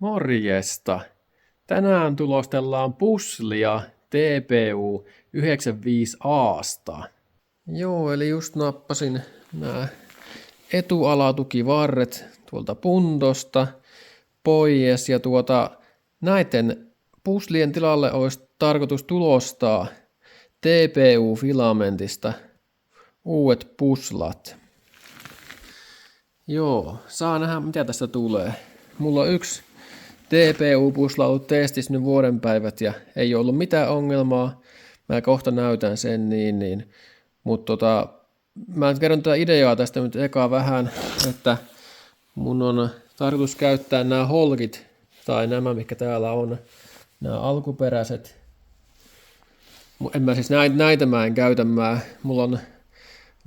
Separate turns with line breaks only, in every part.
Morjesta. Tänään tulostellaan puslia TPU 95Asta. Joo, eli just nappasin nämä etualatukivarret tuolta pundosta pois ja näiden puslien tilalle olisi tarkoitus tulostaa TPU-filamentista uudet puslat. Joo, saa nähdä mitä tästä tulee. Mulla on yksi TPU-pusla ollut testissä nyt vuoden päivät ja ei ollut mitään ongelmaa. Mä kohta näytän sen mutta mä kerron tätä ideaa tästä nyt eka vähän, että mun on tarkoitus käyttää nämä holkit tai nämä, mitkä täällä on, nämä alkuperäiset. En mä siis näitä mä en käytä, mulla on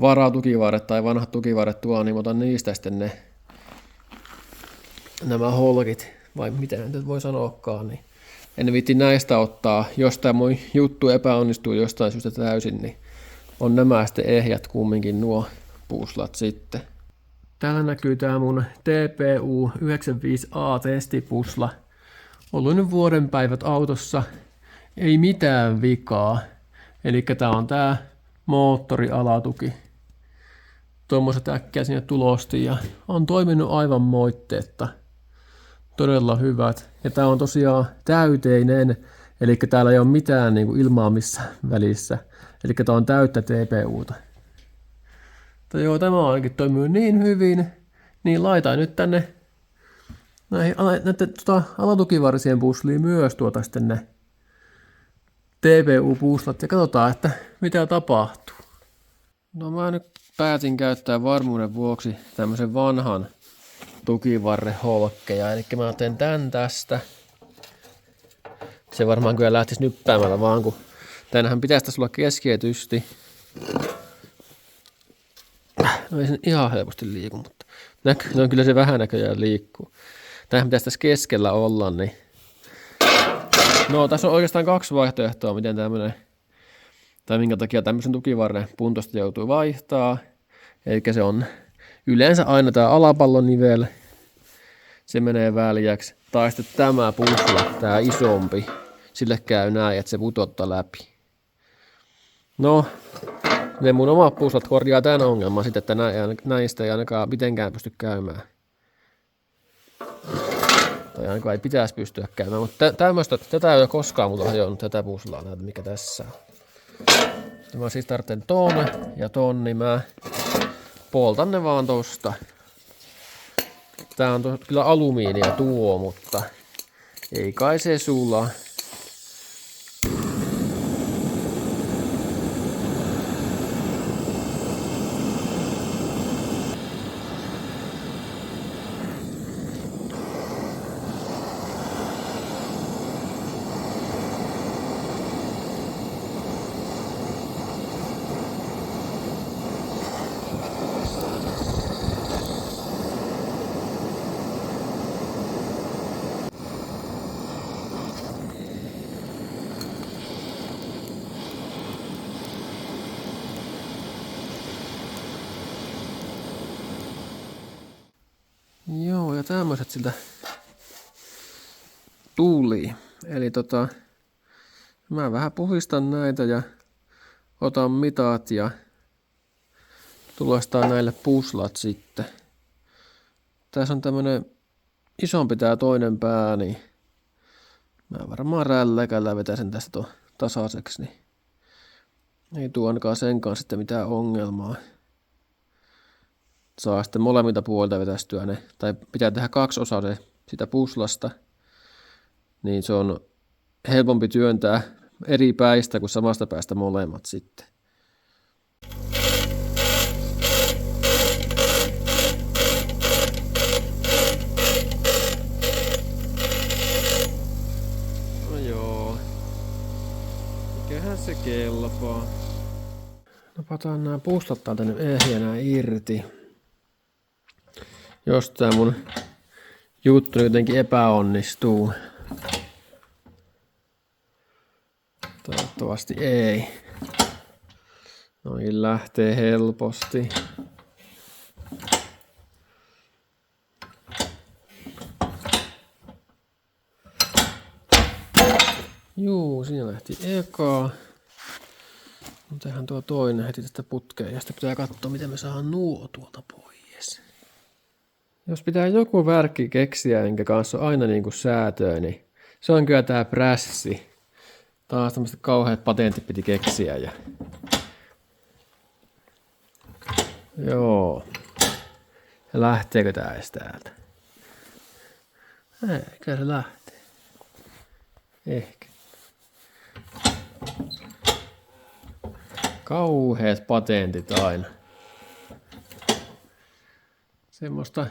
varatukivarret tai vanhat tukivarret tuolla, niin mä otan niistä sitten nämä holkit, vai mitä nyt voi sanoakaan, niin en viitti näistä ottaa, jos tämä mun juttu epäonnistuu jostain syystä täysin, niin on nämä sitten ehjät kumminkin nuo puslat sitten. Täällä näkyy tää mun TPU 95A testipusla. Ollut nyt vuoden päivät autossa, ei mitään vikaa. Eli tää on tää moottorialatuki. Tuommoiset äkkiä sinne tulosti ja on toiminut aivan moitteetta. Todella hyvät. Ja tää on tosiaan täyteinen, eli täällä ei ole mitään ilmaa missään välissä. Eli tää on täyttä TPUta. Joo, tämä ainakin toimii niin hyvin, niin laitan nyt tänne näiden alatukivarsien pusliin myös sitten ne TPU-puslat ja katsotaan, että mitä tapahtuu. No mä nyt päätin käyttää varmuuden vuoksi tämmöisen vanhan tukivarren holkkeja, eli mä teen tän tästä. Se varmaan kyllä lähtisi nyppäämällä vaan, kun tänähän pitäisi tässä olla keskeytysti. No ei se ihan helposti liiku, mutta no kyllä se vähän näköjään liikkuu. Tämähän pitäisi tässä keskellä olla, niin no tässä on oikeastaan kaksi vaihtoehtoa, miten tämmönen, tai minkä takia tämmöisen tukivarren puntosta joutuu vaihtaa. Eli se on yleensä aina tämä alapallonivel, se menee väljäksi, tai sitten tämä pusla, tämä isompi, sille käy näin, että se putottaa läpi. No, ne mun omat puslat korjaa tämän ongelman sitten, että näistä ei ainakaan mitenkään pysty käymään. Tai ainakaan ei pitäisi pystyä käymään, mutta tätä ei ole koskaan mulla hajonnut, tätä puslaa, näitä mikä tässä on. Mä siis tarvitsen ton ja ton, niin mä poltan ne vaan tosta. Tää on kyllä alumiinia tuo, mutta ei kai se sulaa. Joo, ja tämmöiset siltä tuli. Eli mä vähän puhistan näitä ja otan mitat ja tulostaa näille puslat sitten. Tässä on tämmönen isompi tää toinen pää, niin mä varmaan rälläkällä vetäsen tästä tasaiseksi, niin ei tuo ainakaan sen kanssa sitten mitään ongelmaa. Saa sitten molemmilta puolilta vetästyä ne, tai pitää tehdä kaksi osaa sitä puslasta, niin se on helpompi työntää eri päistä kuin samasta päästä molemmat sitten. No joo, mikähän se kelpaa. Napataan nämä puslat täältä nyt ehjänä irti. Jos tää mun juttu jotenkin epäonnistuu. Toivottavasti ei. Noin lähtee helposti. Juu, siinä lähti eka. Tehdään tuo toinen heti tästä putkeen ja sitten pitää katsoa, miten me saadaan nuo tuolta pois. Jos pitää joku värkki keksiä, minkä kanssa on aina niinku säätöä, niin se on kyllä tää prässi. Taas tämmöiset kauheat patentit piti keksiä. Joo. Ja lähteekö tää edes täältä? Eikä se lähtee. Ehkä. Kauheat patentit aina. Semmoista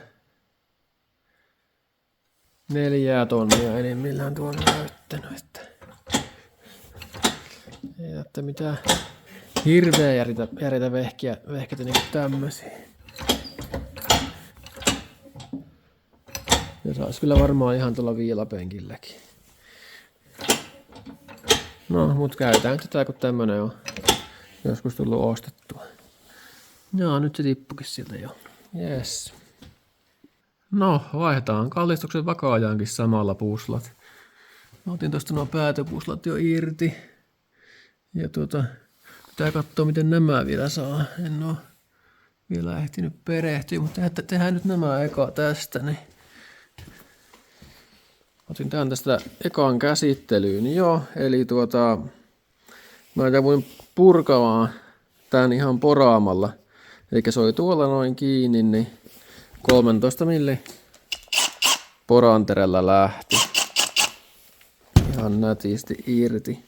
4 tonnia enimmillään tuolla näyttänyt, ei että mitään hirveä järjetä vehkeitä niinku tämmösiä. Ja sais kyllä varmaan ihan tuolla viilapenkilläkin. No, mut käytetään tätä, kun tämmönen on joskus tullut ostettua. Joo, nyt se tippukin sieltä jo. Yes. No, vaihdetaan kallistuksen vakaajaankin samalla puslat. Mä otin tosta nuo päätöpuslat jo irti. Ja pitää katsoa, miten nämä vielä saa. En oo vielä ehtinyt perehtyä, mutta tehdään nyt nämä eka tästä. Niin. Otin tämän tästä ekaan käsittelyyn jo, eli mä voin purkamaan tän ihan poraamalla. Eli se oli tuolla noin kiinni, niin 13 milli poranterällä lähti ihan nätisti irti.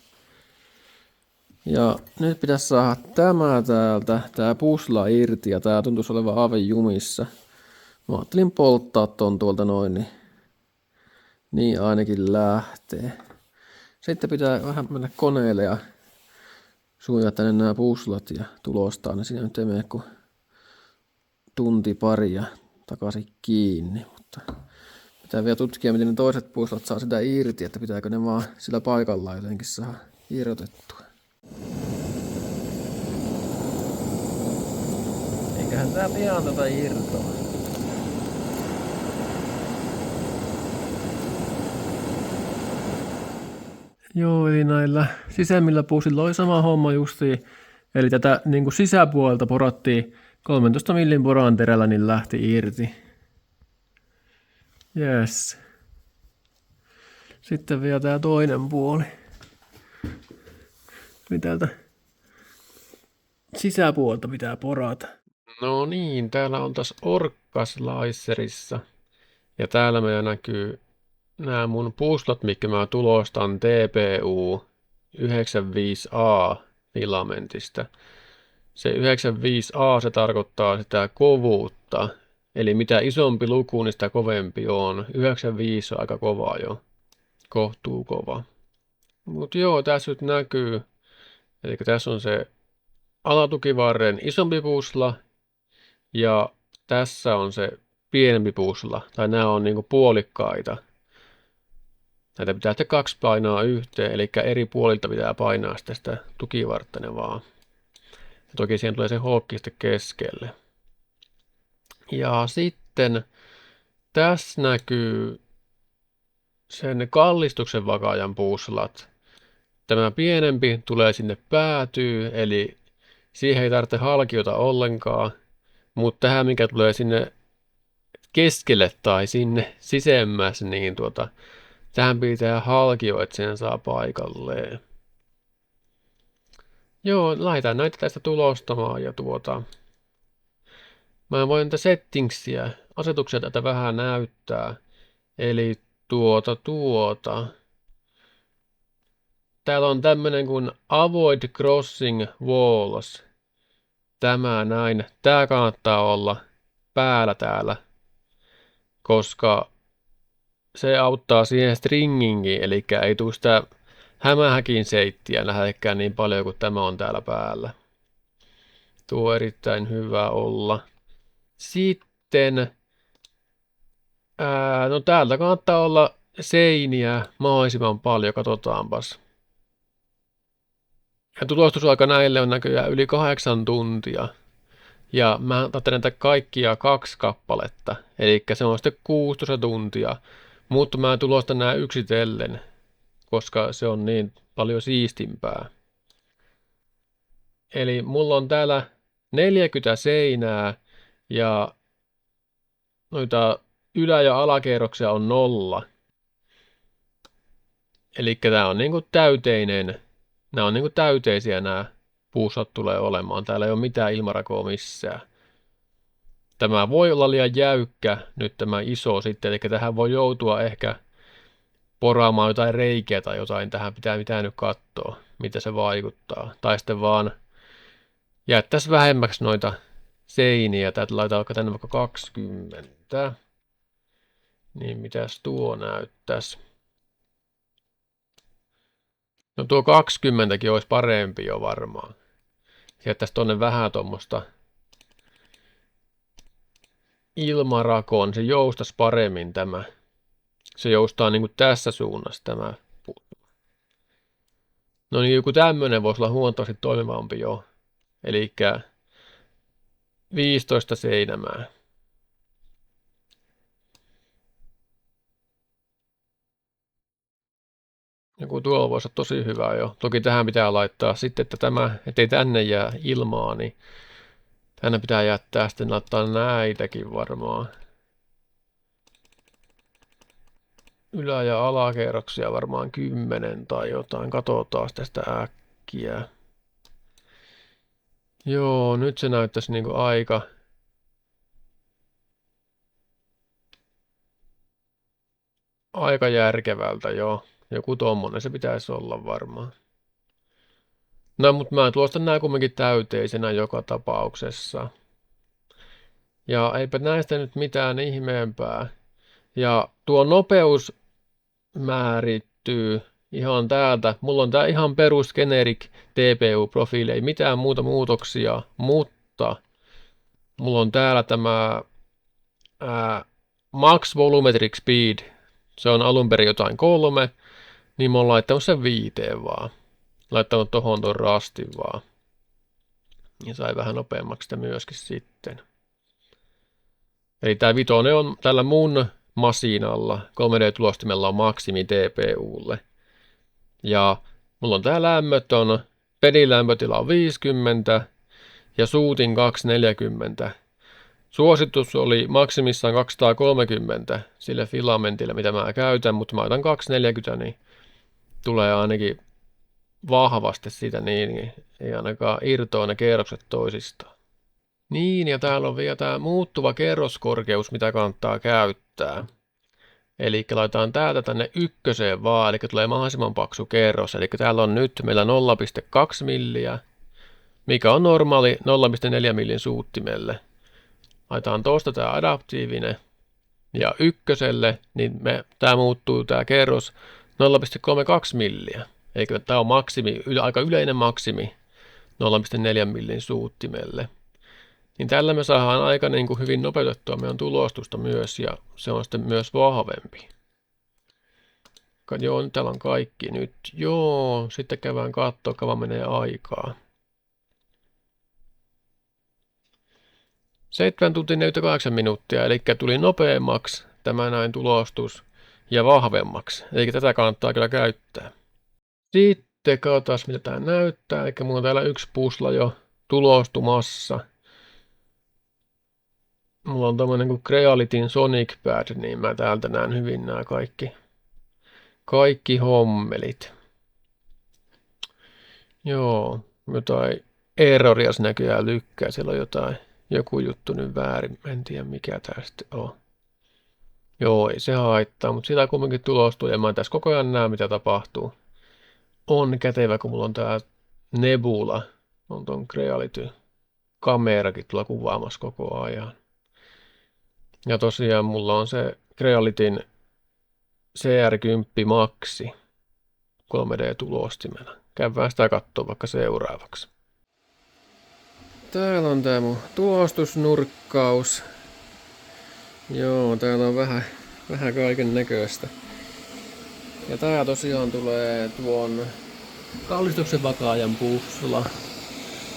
Ja nyt pitäisi saada tämä täältä, tää pusla irti ja tää tuntuisi olevan aivan jumissa. Mä ajattelin polttaa ton tuolta noin, niin ainakin lähtee. Sitten pitää vähän mennä koneelle ja suojaa tänne nämä puslat ja tulostaa ne. Siinä nyt ei mene kuin tunti pari ja takaisin kiinni. Mutta pitää vielä tutkia, miten ne toiset puslat saa sitä irti, että pitääkö ne vaan sillä paikallaan jotenkin saada irrotettua. Eiköhän tää pian irtoa. Joo, eli näillä sisemmillä puusilla oli sama homma justiin. Eli tätä niin kuin sisäpuolelta porattiin 13 millin poranterällä, niin lähti irti. Yes. Sitten vielä tää toinen puoli. Eli täältä sisäpuolta pitää porata. No niin, täällä on taas Orca-slicerissa. Ja täällä meillä näkyy nämä mun puslat, mitkä mä tulostan TPU 95A filamentista. Se 95A se tarkoittaa sitä kovuutta. Eli mitä isompi luku, niin sitä kovempi on. 95 on aika kova jo. Kohtuu kova. Mut joo, tässä nyt näkyy. Eli tässä on se alatukivarren isompi pusla. Ja tässä on se pienempi pusla. Tai nämä on niinku puolikkaita. Näitä pitää sitten 2 painaa yhteen, eli eri puolilta pitää painaa sitä tukivartta vaan. Ja toki siihen tulee se hookki sitten keskelle. Ja sitten tässä näkyy sen kallistuksen vakaajan puslat. Tämä pienempi tulee sinne päätyy, eli siihen ei tarvitse halkiota ollenkaan. Mutta tähän, mikä tulee sinne keskelle tai sinne sisemmäs, niin tähän pitää halkio, että sen saa paikalleen. Joo, laitan näitä tästä tulostamaan ja mä voin näitä settingsia, asetuksia tätä vähän näyttää. Eli Täällä on tämmönen kuin Avoid Crossing Walls. Tämä näin. Tää kannattaa olla päällä täällä, koska se auttaa siihen stringingiin, eli ei tule sitä hämähäkin seittiä lähellekään niin paljon kuin tämä on täällä päällä. Tuo on erittäin hyvä olla. Sitten, no täältä kannattaa olla seiniä mahdollisimman paljon, katsotaanpas. Ja tulostusaika näille on näköjään yli 8 tuntia. Ja mä ajattelen näitä kaikkia 2 kappaletta, eli se on sitten 16 tuntia. Mutta mä tulostan nämä yksitellen, koska se on niin paljon siistimpää. Eli mulla on täällä 40 seinää ja noita ylä- ja alakerroksia on 0. Eli tää on niinku täyteinen. Nämä on niinku täyteisiä nämä puusat tulee olemaan. Täällä ei ole mitään ilmarakoa missään. Tämä voi olla liian jäykkä nyt tämä iso sitten, eli tähän voi joutua ehkä poraamaan jotain reikiä tai jotain. Tähän pitää nyt katsoa, mitä se vaikuttaa. Tai sitten vaan jättäisi vähemmäksi noita seiniä. Täältä laitetaan vaikka tänne vaikka 20. Niin mitäs tuo näyttäisi? No tuo 20kin olisi parempi jo varmaan. Jättäisi tonne vähän tuommoista ilmarakoon. Se joustaisi paremmin tämä. Se joustaa niin kuin tässä suunnassa tämä. No niin, joku tämmöinen voisi olla huomattavasti toimivampi jo. Eli 15 seinämää. Joku tuolla voisi olla tosi hyvä jo. Toki tähän pitää laittaa sitten, että tämä, ettei tänne jää ilmaa, niin tänne pitää jättää sitten laittaa näitäkin varmaan. Ylä- ja alakerroksia varmaan 10 tai jotain. Katsotaan tästä äkkiä. Joo, nyt se näyttäisi niinku aika järkevältä jo. Joku tommonen se pitäisi olla varmaan. No, mutta mä tuostan nää kumminkin täyteisenä joka tapauksessa. Ja eipä näistä nyt mitään ihmeempää. Ja tuo nopeus määrittyy ihan täältä. Mulla on tää ihan perus generic TPU-profiili, ei mitään muuta muutoksia, mutta mulla on täällä tämä max volumetric speed. Se on alun perin jotain 3, niin mä oon laittanut sen 5 vaan. Laittanut tohon ton rastin vaan. Ja sai vähän nopeammaksi sitä myöskin sitten. Eli tää 5 on tällä mun masinalla, 3D-tulostimella on maksimi TPUlle. Ja mulla on tää lämmötön, pedin lämpötila on 50 ja suutin 240. Suositus oli maksimissaan 230 sille filamentille, mitä mä käytän, mutta mä otan 240, niin tulee ainakin vahvasti siitä niin ei ainakaan irtoa ne kerrokset toisistaan. Niin, ja täällä on vielä tämä muuttuva kerroskorkeus, mitä kannattaa käyttää. Eli laitetaan täältä tänne 1 vaan, eli tulee mahdollisimman paksu kerros. Eli täällä on nyt meillä 0,2 milliä, mikä on normaali 0,4 millin suuttimelle. Laitetaan tuosta tämä adaptiivinen. Ja 1, niin tämä muuttuu tämä kerros 0,32 milliä. Eikö tämä on maksimi, aika yleinen maksimi 0,4 millin suuttimelle. Niin tällä me saadaan aika niin kuin hyvin nopeutettua meidän tulostusta myös, ja se on sitten myös vahvempi. Joo, nyt täällä on kaikki nyt. Joo, sitten käydään katsoa, kauan menee aikaa. 7 tuntia 48 minuuttia, eli tuli nopeammaksi tämä näin tulostus ja vahvemmaksi. Eli tätä kannattaa kyllä käyttää. Sitten katsotaan, mitä tämä näyttää. Eli mulla on täällä yksi pusla jo tulostumassa. Mulla on tämmönen kuin Crealityn Sonic Pad, niin mä täältä näen hyvin nämä kaikki hommelit. Joo, jotain erroria se näköjään lykkää. Siellä on joku juttu nyt väärin. En tiedä mikä tää sitten on. Joo, ei se haittaa, mutta sitä kumminkin tulostuu ja mä tässä koko ajan näen mitä tapahtuu. On kätevä, kun mulla on tää Nebula. On ton Creality kamerakin tulla kuvaamassa koko ajan. Ja tosiaan mulla on se Crealityn CR10 Maxi 3D-tulostimena. Käydään sitä katsoa vaikka seuraavaksi. Täällä on tää mun tulostusnurkkaus. Joo, täällä on vähän kaiken näköistä. Ja tää tosiaan tulee tuon kallistuksen vakaajan pusla.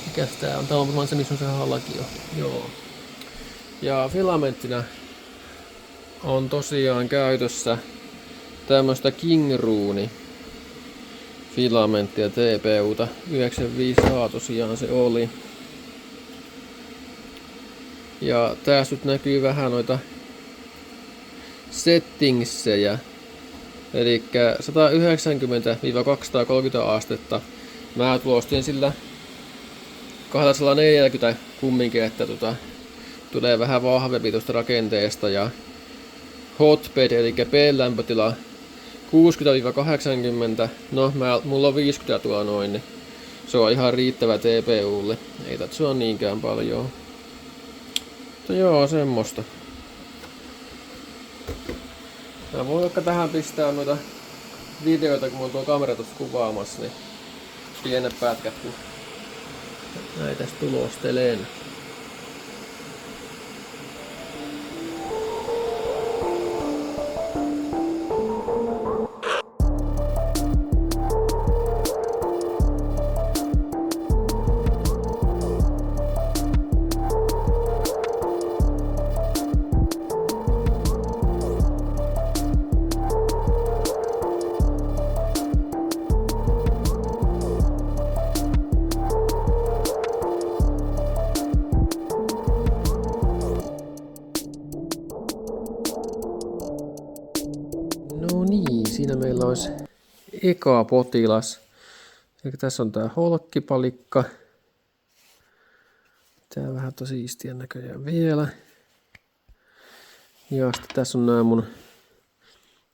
Mikäs tää on? Tää on varmaan se, missä on se halkio. Joo. Ja filamenttina on tosiaan käytössä tämmöstä Kingrooni filamenttia TPUta. 95A tosiaan se oli. Ja tässä nyt näkyy vähän noita settingsejä. Eli 190-230 astetta. Mä tulostin sillä 240 kumminkin, että tulee vähän vahvempi tuosta rakenteesta. Ja hotbed eli P-lämpötila 60-80. No mulla on 50 tuolla noin, niin se on ihan riittävä TPUlle. Ei tarvitse ole niinkään paljon. Mutta joo, semmoista. Mä voin vaikka tähän pistää noita videoita, kun mä oon tuo kamera tuossa kuvaamassa, niin pienet pätkät, kun näitä tulostelen. No niin, siinä meillä olisi eka potilas. Eli tässä on tää holkkipalikka. Tää vähän tosi siistiä näköjään vielä. Ja sitten tässä on nämä mun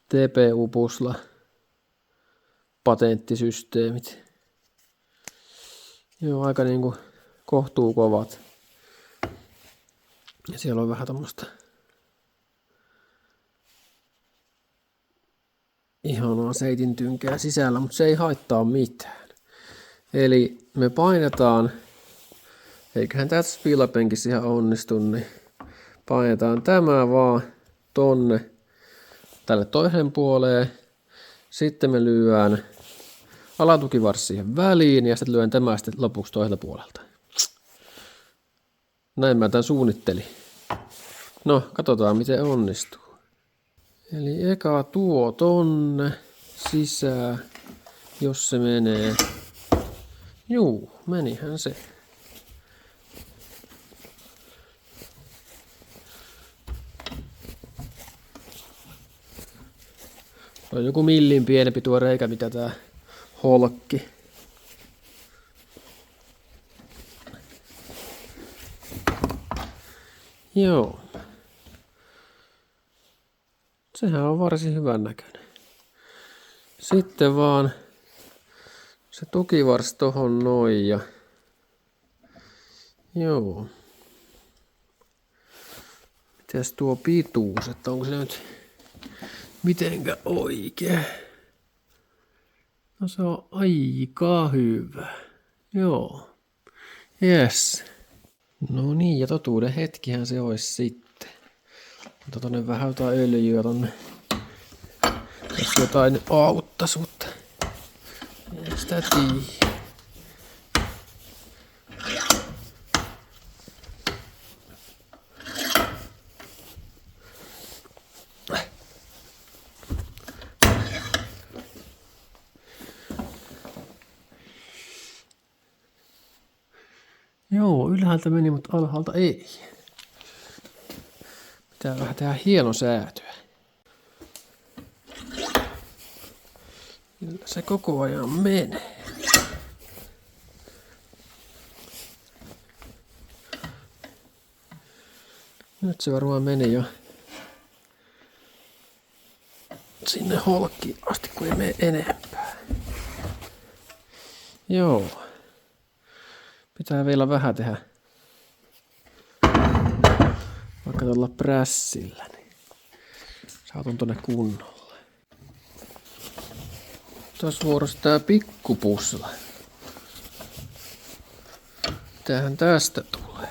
TPU-pusla patenttisysteemit. Joo, aika niinku kohtuu kovat. Ja siellä on vähän tommoista ihanaa seitintynkää sisällä, mutta se ei haittaa mitään. Eli me painetaan, eiköhän tässä piilapenkissä ihan onnistu, niin painetaan tämä vaan tonne tälle toiseen puoleen. Sitten me lyödään alatukivarsi siihen väliin ja sitten lyön tämä sitten lopuksi toiselta puolelta. Näin mä tämän suunnittelin. No, katsotaan miten onnistuu. Eli eka tuo tonne sisään, jos se menee. Juu, menihän se. On joku millin pienempi tuo reikä, mitä tää holkki. Joo. Sehän on varsin hyvän näköinen. Sitten vaan se tukivarsi tohon noin ja joo. Mitäs tuo pituus, että onko se nyt mitenkä oikein? No se on aika hyvä. Joo. Yes. No niin, ja totuuden hetkihän se olisi sitten. Mutta tonne vähän jotain öljyä tonne. Jos jotain auttaisi, mutta ei sitä tiedä. Joo, ylhäältä meni, mutta alhaalta ei. Pitää vähän tehdä hienosäätöä. Se koko ajan menee. Nyt se varmaan meni jo sinne holkkiin asti, kun ei mene enempää. Joo. Pitää vielä vähän tehdä. Vaikka tuolla prässillä, niin saatun tonne kunnolle. Tuossa vuorossa tää pikkupusla. Mitähän tästä tulee?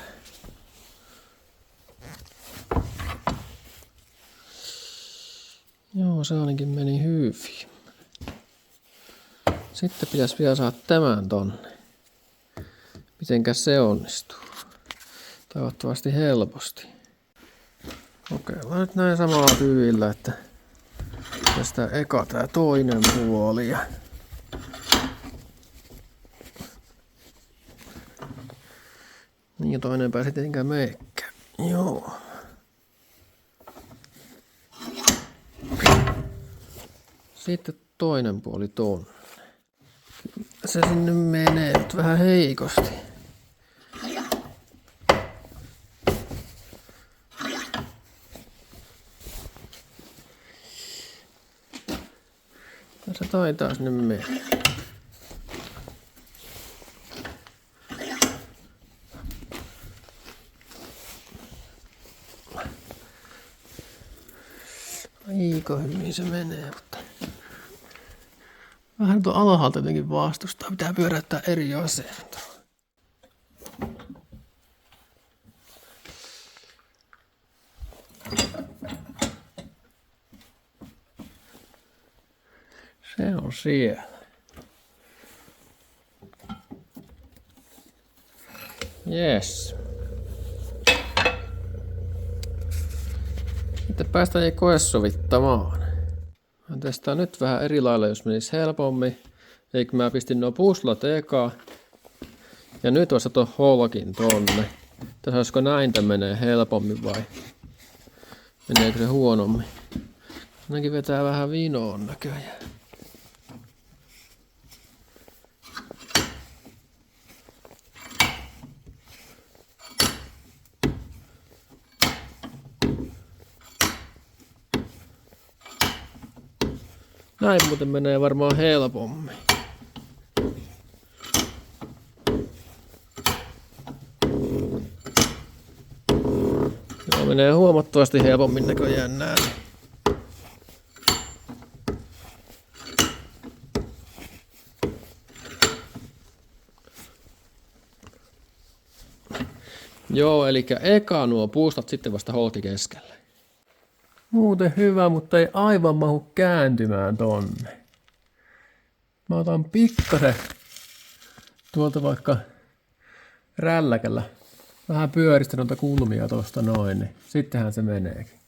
Joo, se ainakin meni hyvin. Sitten pitäisi vielä saada tämän tonne. Mitenkäs se onnistuu? Toivottavasti helposti. Kokeillaan nyt näin samalla tyylillä, että tästä eka tää toinen puoli ja Ja toinen pääsi tietenkään meekään. Joo. Sitten toinen puoli tonne. Se sinne menee nyt vähän heikosti. Se taitaa sinne mennä. Aika hyvin se menee, mutta vähän tuo alhaalta jotenkin vastustaa. Pitää pyöräyttää eri asentoon. Se on siellä. Yes. Sitten päästään koesovittamaan. Mä testaan nyt vähän eri lailla, jos menisi helpommin. Eikö mä pistin nuo puslat eka. Ja nyt vasta tuon holkin tonne. Tässä olisiko näin tää menee helpommin vai meneekö se huonommin? Ainakin vetää vähän vinoon näköjään. Näin muuten menee varmaan helpommin. Joo, menee huomattavasti helpommin näköjään näin. Joo, eli eka nuo puustat, sitten vasta holki keskelle. Muuten hyvä, mutta ei aivan mahu kääntymään tonne. Mä otan pikkasen tuolta vaikka rälläkällä. Vähän pyöristä noita kulmia tosta noin, niin sittenhän se meneekin.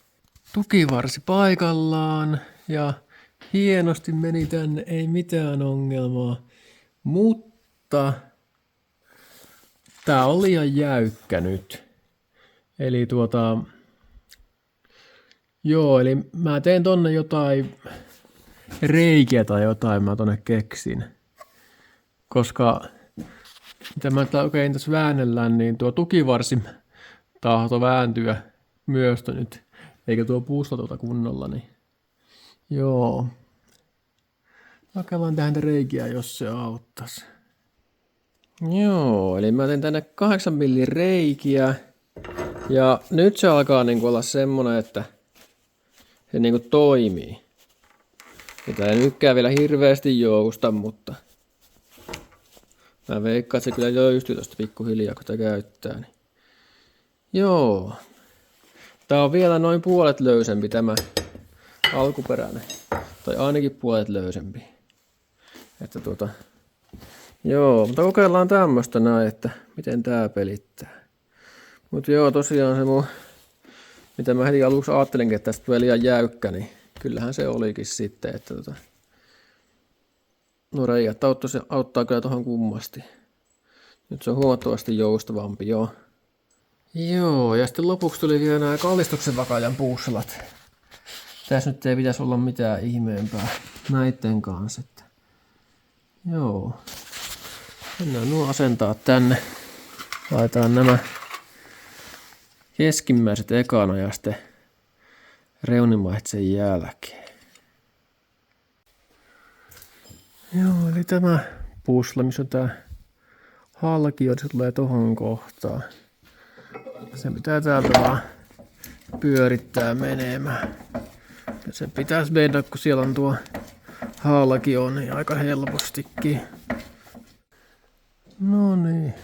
Tukivarsi paikallaan ja hienosti meni tänne, ei mitään ongelmaa. Mutta tää on liian jäykkä nyt. Eli joo, eli mä teen tonne jotain reikiä tai jotain, mä tonne keksin. Koska mitä mä oikein tässä väännellään, niin tuo tukivarsi tahtoo vääntyä myös nyt, eikä tuo puusta kunnolla, niin joo. Hakellaan tähän reikiä, jos se auttaisi. Joo, eli mä teen tänne 8 millin reikiä. Ja nyt se alkaa niinku olla semmonen, että se niinku toimii. Sitä ei nytkään vielä hirveästi jousta, mutta mä veikkaan, että se kyllä löystyy tosta pikkuhiljaa, kun sitä käyttää. Niin. Joo. Tää on vielä noin puolet löysempi tämä alkuperäinen. Tai ainakin puolet löysempi. Että joo, mutta kokeillaan tämmöstä näin, että miten tää pelittää. Mut joo, tosiaan se mun, mitä mä heti aluksi ajattelinkin, että tästä tulee liian jäykkä, niin kyllähän se olikin sitten, että no reijät auttaa kyllä tuohon kummasti. Nyt se on huomattavasti joustavampi, joo. Joo, ja sitten lopuksi tuli vielä nämä kallistuksen vakaajan puussalat. Tässä nyt ei pitäisi olla mitään ihmeempää näitten kanssa. Että. Joo. Mennään nuo asentaa tänne. Laitetaan nämä keskimmäiset ekana ja sitten reunimaiset sen jälkeen. Joo, eli tämä pussla, missä on tää halkio, se tulee tohon kohtaan. Se pitää täältä vaan pyörittää menemään. Ja se pitäisi mennä, kun siellä on tuo halkio, niin aika helpostikin. No niin.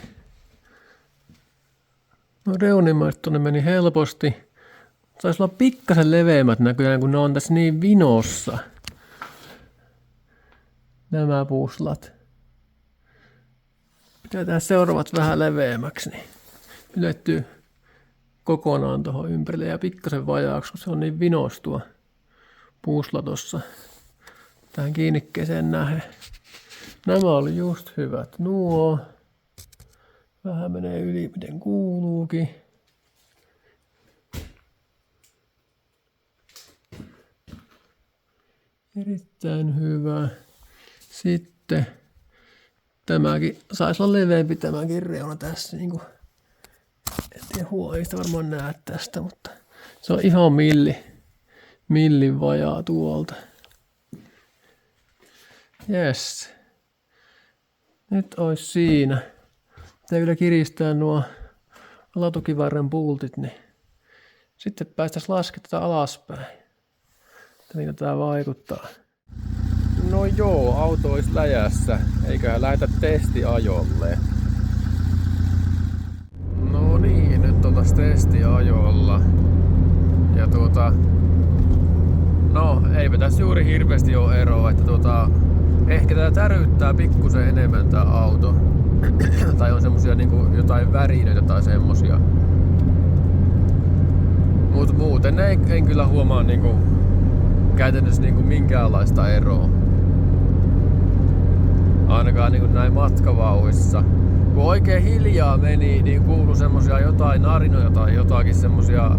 No reunimaiset tonne meni helposti. Saisi olla pikkasen leveämmät näköjään, kun ne on tässä niin vinossa. Nämä puslat. Pitää tehdä seuraavat vähän leveämmäksi, niin ylettyy kokonaan tuohon ympärille ja pikkasen vajaaksi, kun se on niin vinos tuo pusla tossa. Tähän kiinnikkeeseen nähden. Nämä oli just hyvät nuo. Vähän menee yli miten kuuluukin. Erittäin hyvä. Sitten tämäkin saisi olla leveämpi tämäkin reuna tässä. Niin kuin, en tiedä, ei sitä varmaan näe tästä, mutta se on ihan millin vajaa tuolta. Yes. Nyt olisi siinä. Pitää kyllä kiristää nuo alatukivarren pultit, niin sitten päästäisiin laskemaan tätä alaspäin. Miltä tää vaikuttaa. No joo, auto olisi läjässä. Eiköhän lähetä testiajolle. No niin, nyt on taas testiajolla. Ja no eipä tässä juuri hirveästi ole eroa, että ehkä tää täryyttää pikkusen enemmän tää auto. Tai on semmosia niinku jotain värinöitä tai semmosia. Mut muuten en kyllä huomaa niinku käytännössä niinku minkäänlaista eroa. Ainakaan niinku näin matkavauhissa. Kun oikein hiljaa meni, niin kuului semmosia jotain narinoja tai jotakin semmosia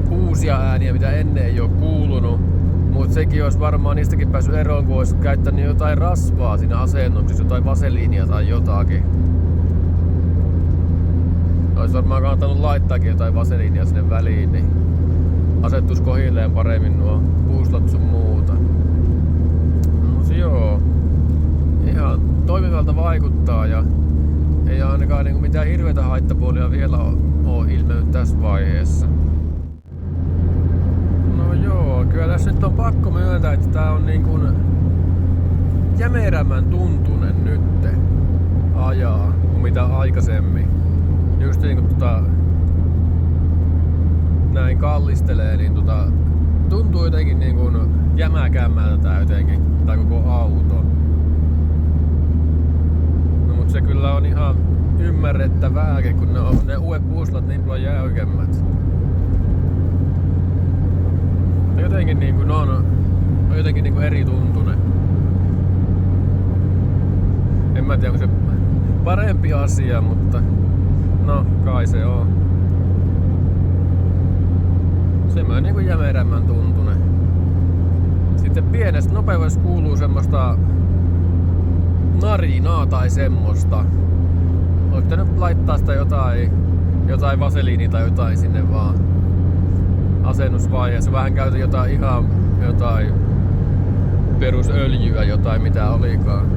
uusia ääniä, mitä ennen ei oo kuulunut. Mut sekin olisi varmaan niistäkin päässyt eroon, kun olisi käyttänyt jotain rasvaa siinä asennuksessa, jotain vaseliinia tai jotakin. Olisi varmaan kannattanut laittaakin jotain vaseliinia sinne väliin, niin asettuis kohilleen paremmin nuo puuslat sun muuta. Mut joo, ihan toimivalta vaikuttaa ja ei ainakaan niinku mitään hirveitä haittapuolia vielä ole ilmennyt tässä vaiheessa. No joo, kyllä tässä nyt on pakko myöntää, että tää on niin kuin jämerämmän tuntunen nyt ajaa kuin mitä aikaisemmin. Just niin kuin näin kallistelee, niin tuntuu jotenkin niin kuin jämäkämmältä tää jotenkin, tää koko auto. No, mut se kyllä on ihan ymmärrettävääkin, kun ne uudet puuslat niin paljon jäykemmät. Jotenkin niin kuin on jotenkin niin kuin eri tuntunen. En mä tiedä, onko se parempi asia, mutta no kai se on. Semmoinen niin kuin jämerämmän tuntunen. Sitten pienessä nopeudessa kuuluu semmoista narinaa tai semmoista. Voitte nyt laittaa sitä jotain vaseliinia tai jotain sinne vaan asennusvaiheessa. Vähän käytin jotain perusöljyä, jotain mitä olikaan.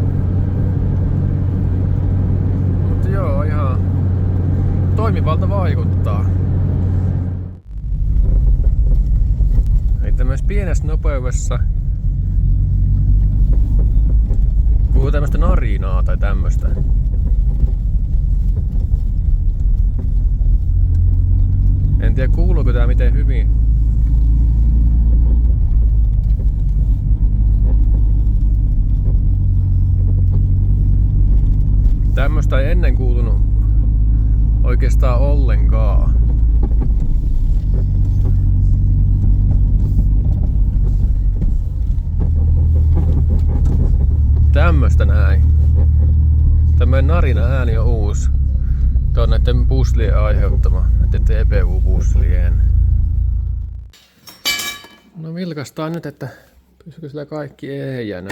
Mutta joo, ihan toimivalta vaikuttaa. Ei tämmöisessä pienessä nopeudessa kuuluu tämmöistä narinaa tai tämmöistä. En tiedä kuuluuko tää miten hyvin. Tämmöstä ei ennen kuulunut oikeastaan ollenkaan. Tämmöstä näin. Tämmönen narina ääni on uusi. Tää on näiden puslien aiheuttama. Näiden TPU-puslien. No vilkaistaan nyt, että pysykö sillä kaikki ehjänä.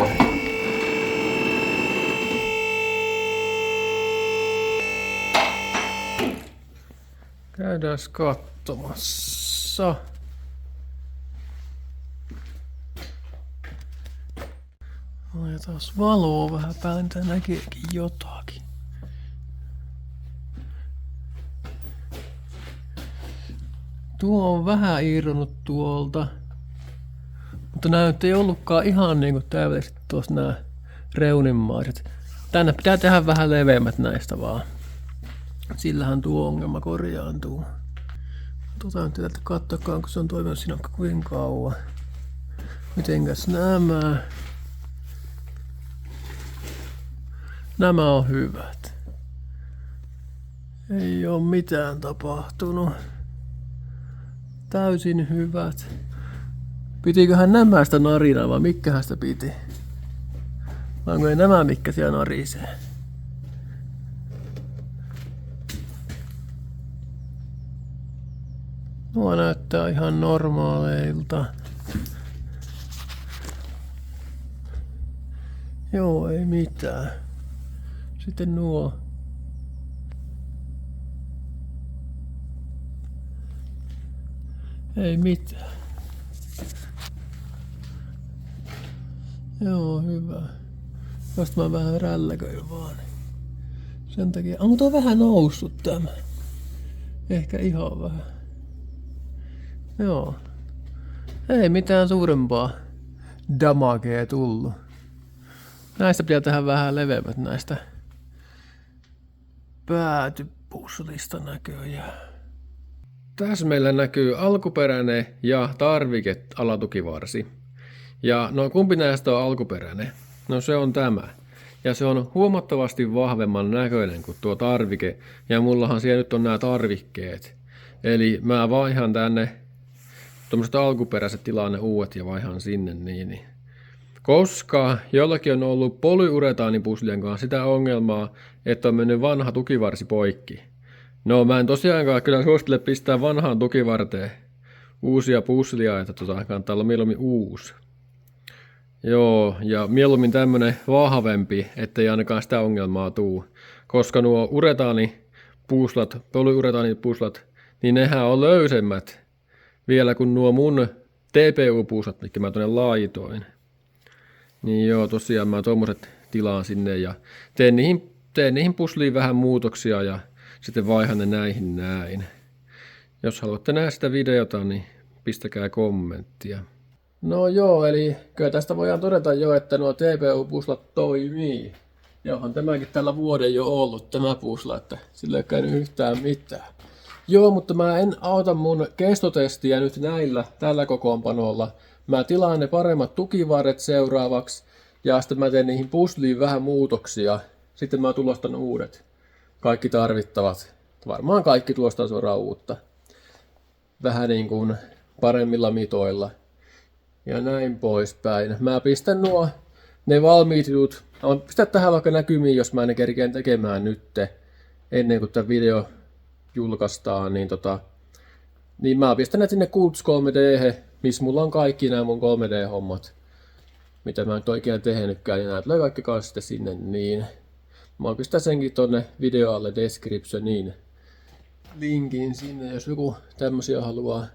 Käydään katsomassa. Otetaan valoa vähän päälle, mitä näkeekin jotakin. Tuo on vähän irronnut tuolta. Mutta nämä nyt ei ollutkaan ihan niinku täydellisesti tuossa nämä reunimmaiset. Tänne pitää tehdä vähän leveämmät näistä vaan. Sillähän tuo ongelma korjaantuu. Nyt täältä katsokaan, kun se on toiminut siinä kuinka kauan. Mitenkäs nämä? Nämä on hyvät. Ei oo mitään tapahtunut. Täysin hyvät. Pitiköhän nämä sitä narinaa vai mikkähän sitä piti? Vai onko ei nämä mitkä siellä narisee? Nuo näyttää ihan normaaleilta. Joo, ei mitään. Sitten nuo. Ei mitään. Joo, hyvä. Josta mä vähän rälläköin vaan. Sen takia. Mutta on vähän noussut tämä. Ehkä ihan vähän. Joo. Ei mitään suurempaa damagea tullut. Näistä pitää tehdä vähän leveämmät näistä päätypuslista näköjään. Tässä meillä näkyy alkuperäinen ja tarvike alatukivarsi. Ja no kumpi näistä on alkuperäinen? No se on tämä. Ja se on huomattavasti vahvemman näköinen kuin tuo tarvike. Ja mullahan siellä nyt on nämä tarvikkeet. Eli mä vaihan tänne tuommoiset alkuperäiset tilanne uudet ja vaihan sinne niin. Koska jollakin on ollut polyuretaanipuslien kanssa sitä ongelmaa, että on mennyt vanha tukivarsi poikki. No mä en tosiaankaan kyllä suosittele pistää vanhaan tukivarteen uusia puslia, että kannattaa olla mieluummin uusi. Joo, ja mieluummin tämmönen vahvempi, ettei ainakaan sitä ongelmaa tuu. Koska nuo uretaanipuslat, polyuretaanipuslat, niin nehän on löysemmät vielä kuin nuo mun TPU-puslat, mitkä mä tuonne laitoin. Niin joo, tosiaan mä tommoset tilaan sinne ja teen niihin pusliin vähän muutoksia ja sitten vaihan ne näihin näin. Jos haluatte nähdä sitä videota, niin pistäkää kommenttia. No joo, eli kyllä tästä voidaan todeta jo, että nuo TPU-puslat toimii. Ja onhan tämäkin tällä vuoden jo ollut, tämä pusla, että sillä ei ole käynyt yhtään mitään. Joo, mutta mä en auta mun kestotestiä nyt tällä kokoonpanolla. Mä tilaan ne paremmat tukivarret seuraavaksi ja sitten mä teen niihin pusliin vähän muutoksia. Sitten mä tulostan uudet. Kaikki tarvittavat. Varmaan kaikki tulostaa suoraan uutta. Vähän niin kuin paremmilla mitoilla. Ja näin poispäin. Mä pistän ne valmiit jutut. Mä pistän tähän vaikka näkymiin, jos mä ne kerkeen tekemään nytte. Ennen kuin tämä video julkaistaan. Niin mä pistän ne sinne Kults 3D, missä mulla on kaikki nämä mun 3D-hommat. Mitä mä nyt oikein tehnytkään. Ja nämä tulee kaikki kanssa sitten sinne niin. Mä pistän senkin tonne video alle descriptioniin. Linkin sinne, jos joku tämmösiä haluaa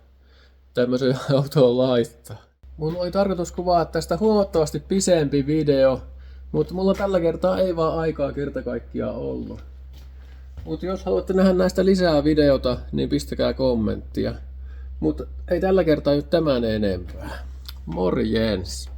tämmöisen autoon laittaa. Mun oli tarkoitus kuvaa tästä huomattavasti pisempi video, mutta mulla tällä kertaa ei vaan aikaa kerta kaikkiaan ollut. Mutta jos haluatte nähdä näistä lisää videota, niin pistäkää kommenttia. Mutta ei tällä kertaa nyt tämän enempää. Morjens!